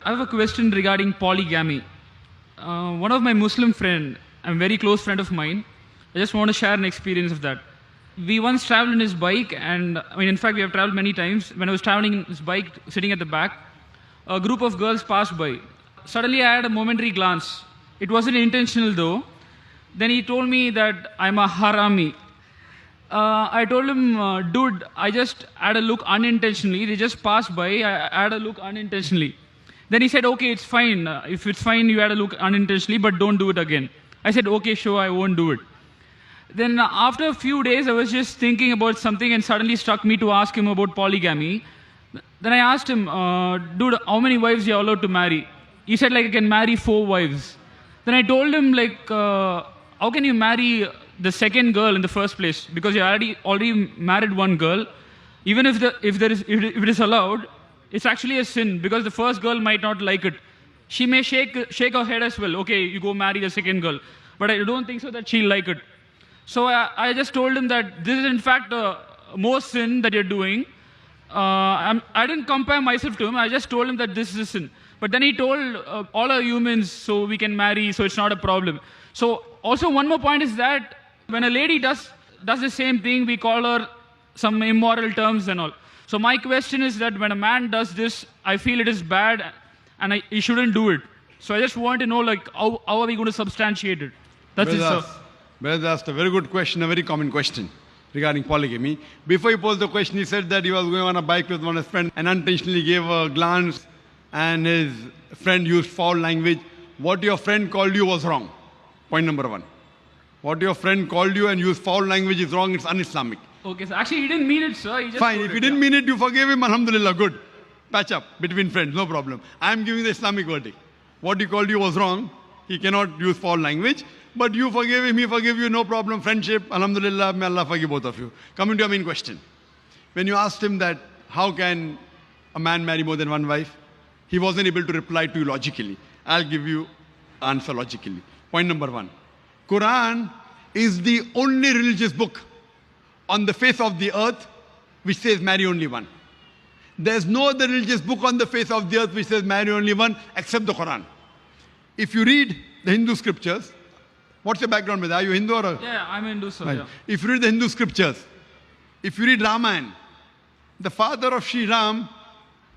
I have a question regarding polygamy. One of my Muslim friend, a very close friend of mine, I just want to share an experience of that. We once traveled in his bike, and I mean, in fact, we have traveled many times. When I was traveling in his bike, sitting at the back, a group of girls passed by. Suddenly, I had a momentary glance. It wasn't intentional though. Then he told me that I'm a harami. I told him, dude, I just had a look unintentionally. They just passed by. I had a look unintentionally. Then he said, okay, it's fine. If it's fine, you had a look unintentionally, but don't do it again. I said, okay, sure, I won't do it. Then after a few days, I was just thinking about something and suddenly struck me to ask him about polygamy. Then I asked him, dude, how many wives you are allowed to marry? He said, like, I can marry 4 wives. Then I told him, like, how can you marry the second girl in the first place? Because you already married one girl. Even if it is allowed, it's actually a sin because the first girl might not like it. She may shake her head as well. Okay, you go marry the second girl. But I don't think so that she'll like it. So I just told him that this is in fact more sin that you're doing. I didn't compare myself to him. I just told him that this is a sin. But then he told all are humans, so we can marry, so it's not a problem. So also one more point is that when a lady does the same thing, we call her some immoral terms and all. So my question is that when a man does this, I feel it is bad and he shouldn't do it. So I just want to know, like, how are we going to substantiate it? That's it, sir. Brother asked a very good question, a very common question regarding polygamy. Before he posed the question, he said that he was going on a bike with one of his friends and unintentionally gave a glance and his friend used foul language. What your friend called you was wrong. Point number 1. What your friend called you and used foul language is wrong, it's un-Islamic. Okay, so actually he didn't mean it, sir. He just fine, if he didn't mean it, you forgave him, alhamdulillah, good. Patch up between friends, no problem. I am giving the Islamic verdict. What he called you was wrong. He cannot use foul language. But you forgave him, he forgave you, no problem. Friendship, alhamdulillah, may Allah forgive both of you. Coming to your main question. When you asked him that, how can a man marry more than one wife? He wasn't able to reply to you logically. I'll give you answer logically. Point number 1. Quran is the only religious book on the face of the earth which says marry only one. There's no other religious book on the face of the earth which says marry only one except the Quran. If you read the Hindu scriptures, what's your background with? Are you Hindu or? Yeah, I'm Hindu, sir. Right. Yeah. If you read the Hindu scriptures, if you read Ramayana, the father of Sri Ram,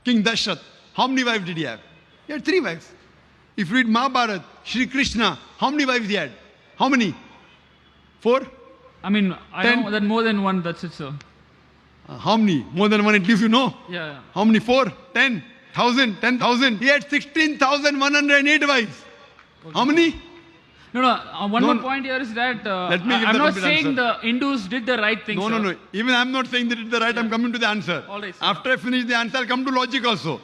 King Dashrath, how many wives did he have? He had 3 wives. If you read Mahabharata, Sri Krishna, how many wives he had? How many? 4? I mean, I 10? know that more than one, that's it, sir. How many? More than one, at least you know. Yeah. How many? 4? 10? 1,000? 10,000? He had 16,108 wives. Okay. How many? No, one more point here is that Let me give I'm the not complete saying answer. the Hindus did the right thing, sir. No. Even I'm not saying that it's the right. I'm coming to the answer. All right, sir. After I finish the answer, I'll come to logic also.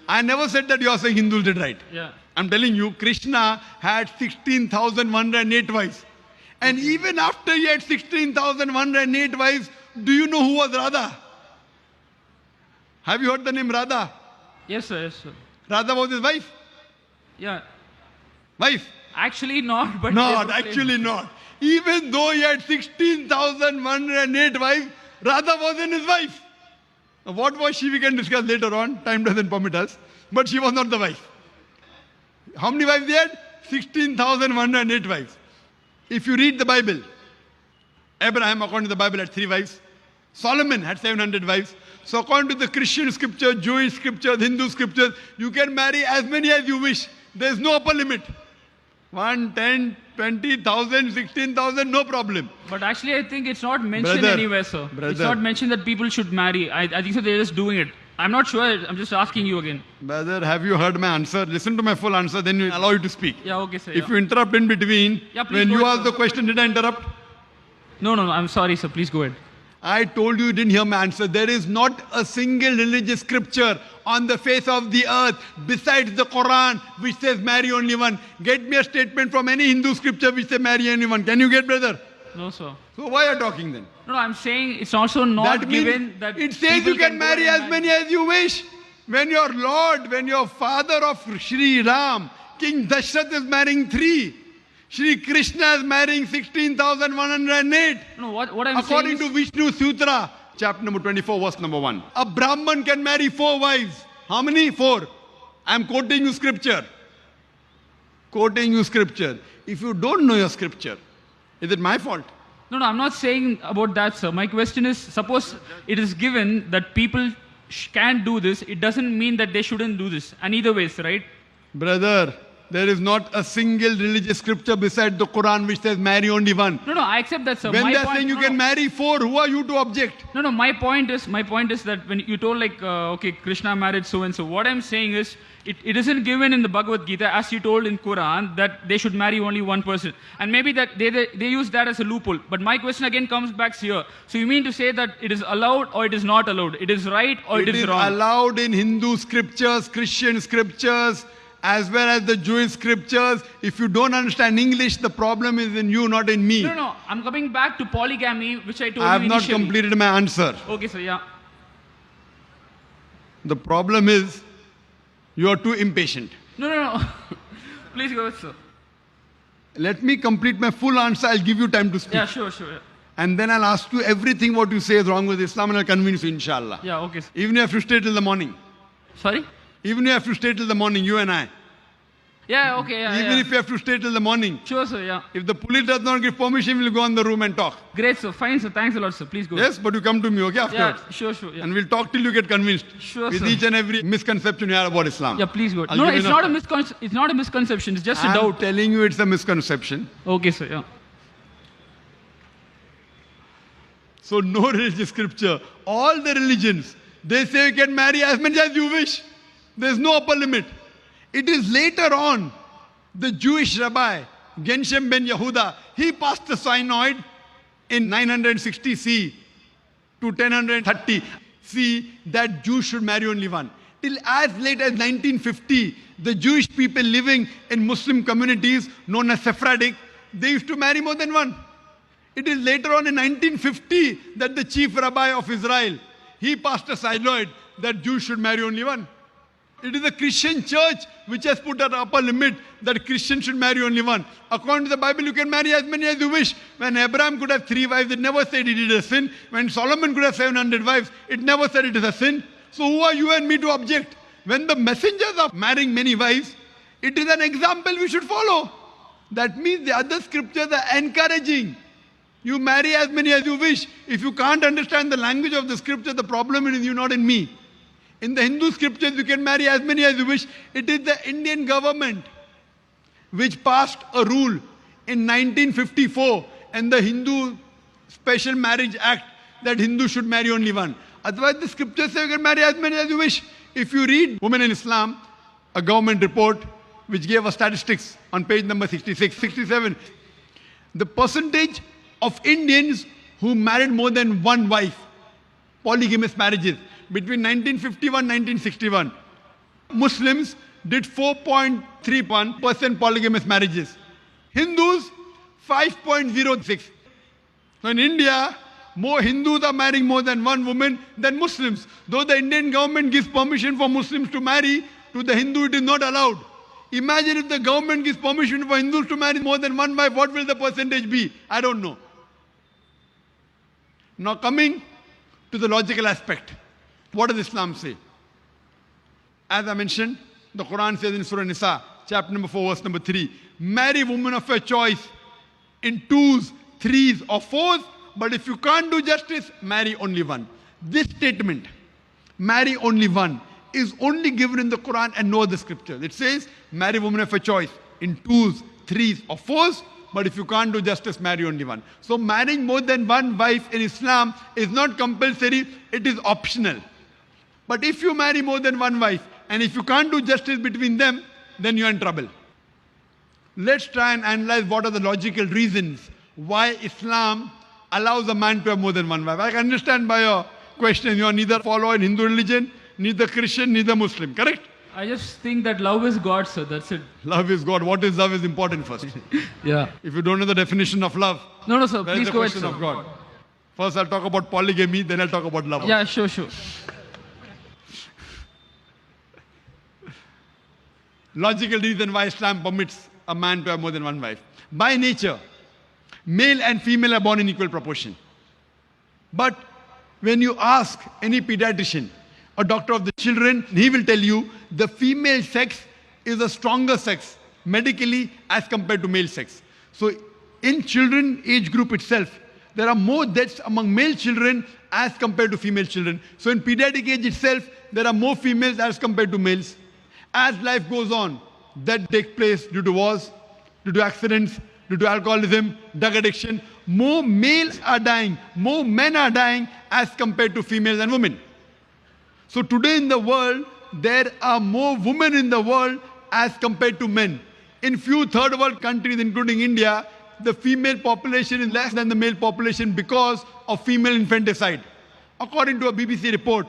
I never said that you are saying Hindus did right. Yeah. I'm telling you, Krishna had 16,108 wives. And even after he had 16,108 wives, do you know who was Radha? Have you heard the name Radha? Yes, sir. Yes, sir. Radha was his wife? Yeah. Wife? Actually not, but... Not, actually not. Even though he had 16,108 wives, Radha wasn't his wife. What was she, we can discuss later on. Time doesn't permit us. But she was not the wife. How many wives he had? 16,108 wives. If you read the Bible, Abraham, according to the Bible, had 3 wives. Solomon had 700 wives. So according to the Christian scripture, Jewish scripture, Hindu scriptures, you can marry as many as you wish. There is no upper limit. 1, 10, 20,000, 16,000, no problem. But actually, I think it's not mentioned Brother, anywhere, sir. It's not mentioned that people should marry. I think so they're just doing it. I'm not sure. I'm just asking you again. Brother, have you heard my answer? Listen to my full answer, then you allow you to speak. Yeah, okay, sir. If you interrupt in between, when you ask the question, did I interrupt? No, I'm sorry, sir. Please go ahead. I told you didn't hear my answer. There is not a single religious scripture on the face of the earth besides the Quran which says marry only one. Get me a statement from any Hindu scripture which says marry only one. Can you get, brother? No, sir. So why are you talking then? No, I'm saying it's also not That given that it says you can marry as many as you wish. When your Lord, when your father of Sri Ram, King Dashrath is marrying 3. Sri Krishna is marrying 16,108. No, what I'm According saying to Vishnu Sutra, chapter number 24, verse number 1. A Brahman can marry 4 wives. How many? 4. I'm quoting you scripture. Quoting you scripture. If you don't know your scripture, is it my fault? No, I'm not saying about that, sir. My question is, suppose it is given that people can do this, it doesn't mean that they shouldn't do this. And either ways, right? Brother, there is not a single religious scripture beside the Quran which says marry only one. No, I accept that, sir. When My they are point- saying you no, can no. marry four, who are you to object? No, my point is that when you told like, okay, Krishna married so and so, what I'm saying is, it isn't given in the Bhagavad Gita as you told in Quran that they should marry only one person. And maybe that they use that as a loophole. But my question again comes back here. So you mean to say that it is allowed or it is not allowed? It is right or it is wrong? Allowed in Hindu scriptures, Christian scriptures, as well as the Jewish scriptures. If you don't understand English, the problem is in you, not in me. No. I'm coming back to polygamy, which I told I have you not initially. completed my answer. Okay, sir, yeah. The problem is you are too impatient. No. Please go ahead, sir. Let me complete my full answer. I'll give you time to speak. Yeah, sure. Yeah. And then I'll ask you everything what you say is wrong with Islam and I'll convince you, inshallah. Yeah, okay, sir. Even if you have to stay till the morning. Sorry? Even if you have to stay till the morning, you and I. Yeah, okay, yeah. Even if you have to stay till the morning. Sure, sir, yeah. If the police does not give permission, we'll go in the room and talk. Great, sir. Fine, sir. Thanks a lot, sir. Please go. Yes, but you come to me, okay, afterwards. Yeah, sure. Yeah. And we'll talk till you get convinced. Sure, with sir. each and every misconception you have about Islam. Yeah, please go. I'll No, give you it's enough not time. it's not a misconception. It's just a I'm doubt. telling you it's a misconception. Okay, sir. Yeah. So no religious scripture. All the religions, they say you can marry as many as you wish. There's no upper limit. It is later on, the Jewish rabbi, Genshem ben Yehuda, he passed the synod in 960 C to 1030 C that Jews should marry only one. Till as late as 1950, the Jewish people living in Muslim communities known as Sephardic, they used to marry more than one. It is later on in 1950 that the chief rabbi of Israel, he passed a synod that Jews should marry only one. It is the Christian church which has put an upper limit that Christians should marry only one. According to the Bible, you can marry as many as you wish. When Abraham could have 3 wives, it never said he did a sin. When Solomon could have 700 wives, it never said it is a sin. So who are you and me to object? When the messengers are marrying many wives, it is an example we should follow. That means the other scriptures are encouraging. You marry as many as you wish. If you can't understand the language of the scripture, the problem is in you, not in me. In the Hindu scriptures, you can marry as many as you wish. It is the Indian government which passed a rule in 1954 and the Hindu Special Marriage Act that Hindus should marry only one. Otherwise, the scriptures say you can marry as many as you wish. If you read Women in Islam, a government report which gave us statistics on page number 66, 67, the percentage of Indians who married more than one wife, polygamous marriages, between 1951 and 1961, Muslims did 4.31% polygamous marriages. Hindus, 5.06. So in India, more Hindus are marrying more than one woman than Muslims. Though the Indian government gives permission for Muslims to marry, to the Hindu it is not allowed. Imagine if the government gives permission for Hindus to marry more than one wife, what will the percentage be? I don't know. Now coming to the logical aspect. What does Islam say? As I mentioned, the Quran says in Surah Nisa, chapter number 4, verse number 3, marry women of your choice in 2s, 3s or 4s, but if you can't do justice, marry only one. This statement, marry only one, is only given in the Quran and no other scripture. It says, marry women of your choice in 2s, 3s or 4s, but if you can't do justice, marry only one. So marrying more than one wife in Islam is not compulsory, it is optional. But if you marry more than one wife, and if you can't do justice between them, then you're in trouble. Let's try and analyze what are the logical reasons why Islam allows a man to have more than one wife. I can understand by your question, you are neither follower in Hindu religion, neither Christian, neither Muslim, correct? I just think that love is God, sir. That's it. Love is God. What is love is important first. Yeah. If you don't know the definition of love, No, sir. where is Please the go ahead, question sir. of God? First I'll talk about polygamy, then I'll talk about love. Yeah, sure. Logical reason why Islam permits a man to have more than one wife. By nature, male and female are born in equal proportion. But when you ask any pediatrician, a doctor of the children, he will tell you the female sex is a stronger sex medically as compared to male sex. So in children age group itself, there are more deaths among male children as compared to female children. So in pediatric age itself, there are more females as compared to males. As life goes on, that takes place due to wars, due to accidents, due to alcoholism, drug addiction. More males are dying, more men are dying as compared to females and women. So today in the world, there are more women in the world as compared to men. In few third world countries, including India, the female population is less than the male population because of female infanticide. According to a BBC report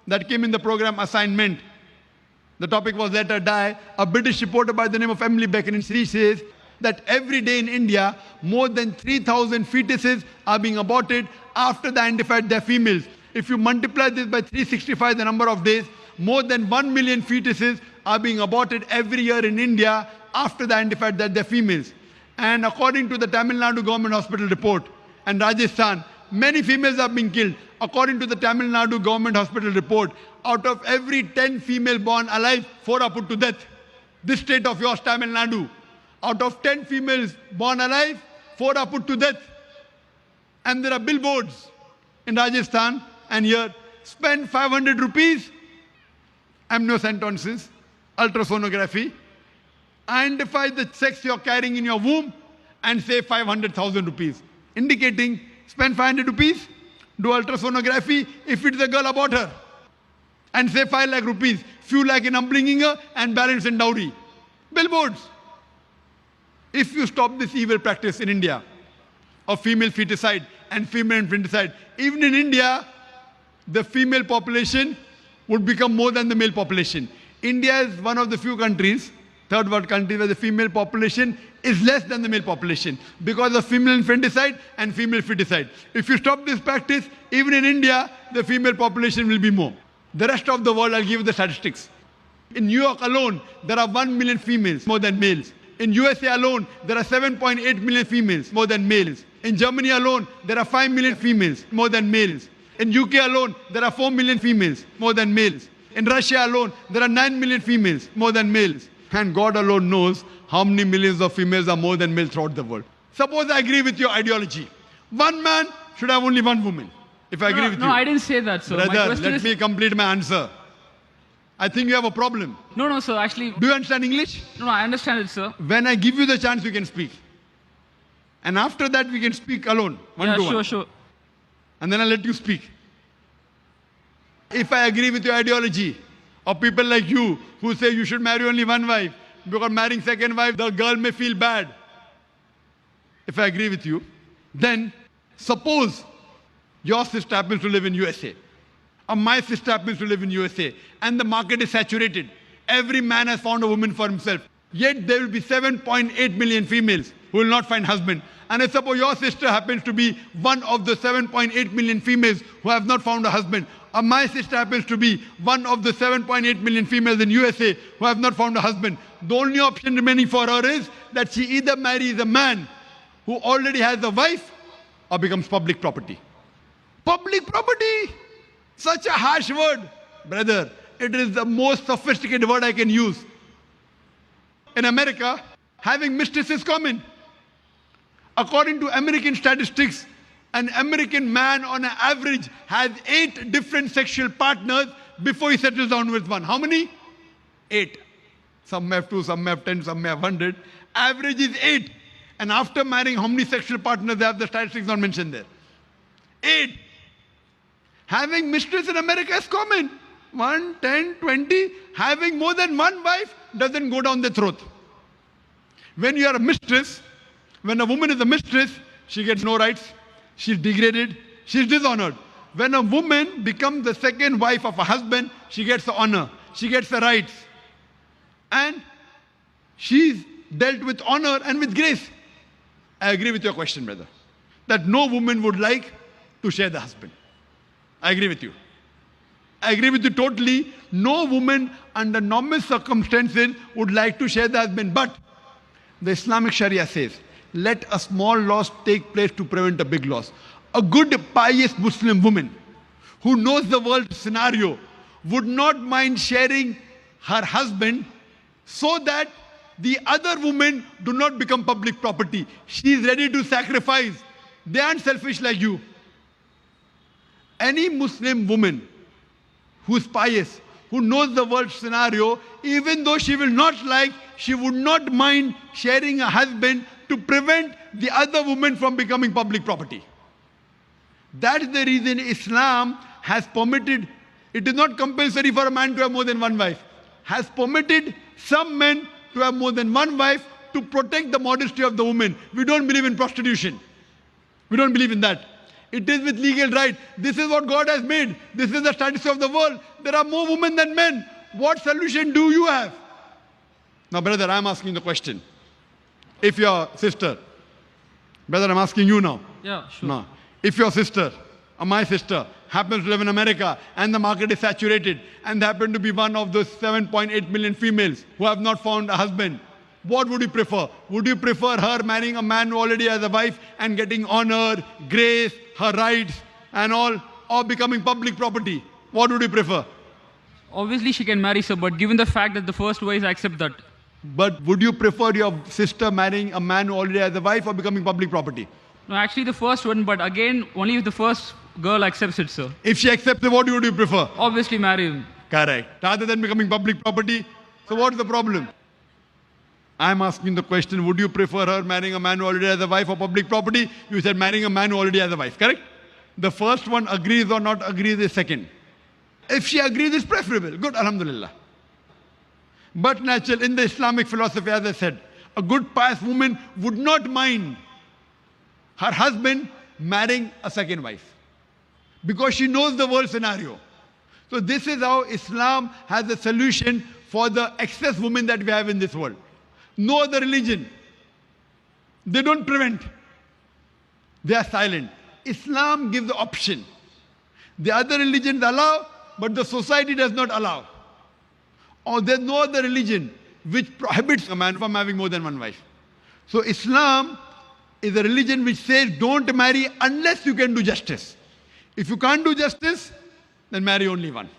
that came in the program Assignment, the topic was Let Her Die, a British reporter by the name of Emily Beckin, she says that every day in India, more than 3,000 fetuses are being aborted after they identified they're females. If you multiply this by 365, the number of days, more than 1 million fetuses are being aborted every year in India after they identified that they're females. And according to the Tamil Nadu government hospital report and Rajasthan, many females are being killed. According to the Tamil Nadu government hospital report, out of every 10 female born alive, 4 are put to death. This state of yours, Tamil Nadu, out of 10 females born alive, 4 are put to death. And there are billboards in Rajasthan and here, spend 500 rupees, amniocentesis, ultrasonography, identify the sex you're carrying in your womb and say 500,000 rupees. Indicating, spend 500 rupees, do ultrasonography, if it's a girl, abort her. And say 5 lakh rupees, few lakh in upbringing her and balance in dowry. Billboards. If you stop this evil practice in India of female feticide and female infanticide, even in India, the female population would become more than the male population. India is one of the few countries, third world countries, where the female population is less than the male population because of female infanticide and female feticide. If you stop this practice, even in India, the female population will be more. The rest of the world, I'll give you the statistics. In New York alone, there are 1 million females, more than males. In USA alone, there are 7.8 million females, more than males. In Germany alone, there are 5 million females, more than males. In UK alone, there are 4 million females, more than males. In Russia alone, there are 9 million females, more than males. And God alone knows how many millions of females are more than males throughout the world. Suppose I agree with your ideology. One man should have only one woman. If I agree with you. No, I didn't say that, sir. Brother, let me complete my answer. I think you have a problem. No, sir. Actually, do you understand English? No, I understand it, sir. When I give you the chance, you can speak. And after that, we can speak alone, one to one. Sure. And then I'll let you speak. If I agree with your ideology, or people like you who say you should marry only one wife, because marrying second wife, the girl may feel bad. If I agree with you, then suppose your sister happens to live in USA, or my sister happens to live in USA, and the market is saturated. Every man has found a woman for himself. Yet there will be 7.8 million females who will not find husband. And I suppose your sister happens to be one of the 7.8 million females who have not found a husband. Or my sister happens to be one of the 7.8 million females in USA who have not found a husband. The only option remaining for her is that she either marries a man who already has a wife or becomes public property. Public property! Such a harsh word. Brother, it is the most sophisticated word I can use. In America, having mistress is common. According to American statistics, an American man on an average has 8 different sexual partners before he settles down with one. How many? 8. Some may have 2, some may have 10, some may have 100. Average is 8. And after marrying, how many sexual partners they have? The statistics not mentioned there. 8. Having mistress in America is common. 1, 10, 20. Having more than one wife doesn't go down the throat. When you are a mistress, when a woman is a mistress, she gets no rights. She's degraded. She's dishonored. When a woman becomes the second wife of a husband, she gets the honor. She gets the rights. And she's dealt with honor and with grace. I agree with your question, brother. That no woman would like to share the husband. I agree with you. I agree with you totally. No woman under normal circumstances would like to share the husband. But the Islamic Sharia says, let a small loss take place to prevent a big loss. A good, pious Muslim woman who knows the world scenario, would not mind sharing her husband so that the other women do not become public property. She is ready to sacrifice. They aren't selfish like you. Any Muslim woman who is pious, who knows the world scenario, even though she will not like, she would not mind sharing a husband to prevent the other woman from becoming public property. That is the reason Islam has permitted, it is not compulsory for a man to have more than one wife, has permitted some men to have more than one wife to protect the modesty of the woman. We don't believe in prostitution. We don't believe in that. It is with legal right. This is what God has made. This is the status of the world. There are more women than men. What solution do you have? Now, brother, I'm asking the question. If your sister, brother, I'm asking you now. Yeah, sure. Now, if your sister or my sister happens to live in America and the market is saturated and they happen to be one of those 7.8 million females who have not found a husband, what would you prefer? Would you prefer her marrying a man who already has a wife and getting honor, grace, her rights and all, or becoming public property? What would you prefer? Obviously, she can marry, sir, but given the fact that the first wife accept that. But would you prefer your sister marrying a man who already has a wife or becoming public property? No, actually the first one, but again, only if the first girl accepts it, sir. If she accepts it, what would you prefer? Obviously marry him. Correct. Rather than becoming public property. So what's the problem? I'm asking the question, would you prefer her marrying a man who already has a wife or public property? You said marrying a man who already has a wife, correct? The first one agrees or not agrees is second. If she agrees, it's preferable. Good, alhamdulillah. But natural, in the Islamic philosophy, as I said, a good pious woman would not mind her husband marrying a second wife because she knows the world scenario. So this is how Islam has a solution for the excess women that we have in this world. No other religion. They don't prevent. They are silent. Islam gives the option. The other religions allow, but the society does not allow. Or there's no other religion which prohibits a man from having more than one wife. So Islam is a religion which says don't marry unless you can do justice. If you can't do justice, then marry only one.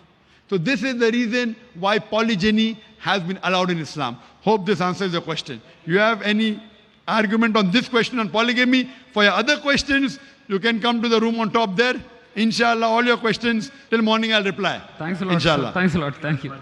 So this is the reason why polygyny has been allowed in Islam. Hope this answers your question. You have any argument on this question on polygamy? For your other questions, you can come to the room on top there. Inshallah, all your questions till morning I'll reply. Thanks a lot, Inshallah. sir. Thanks a lot. Thank you.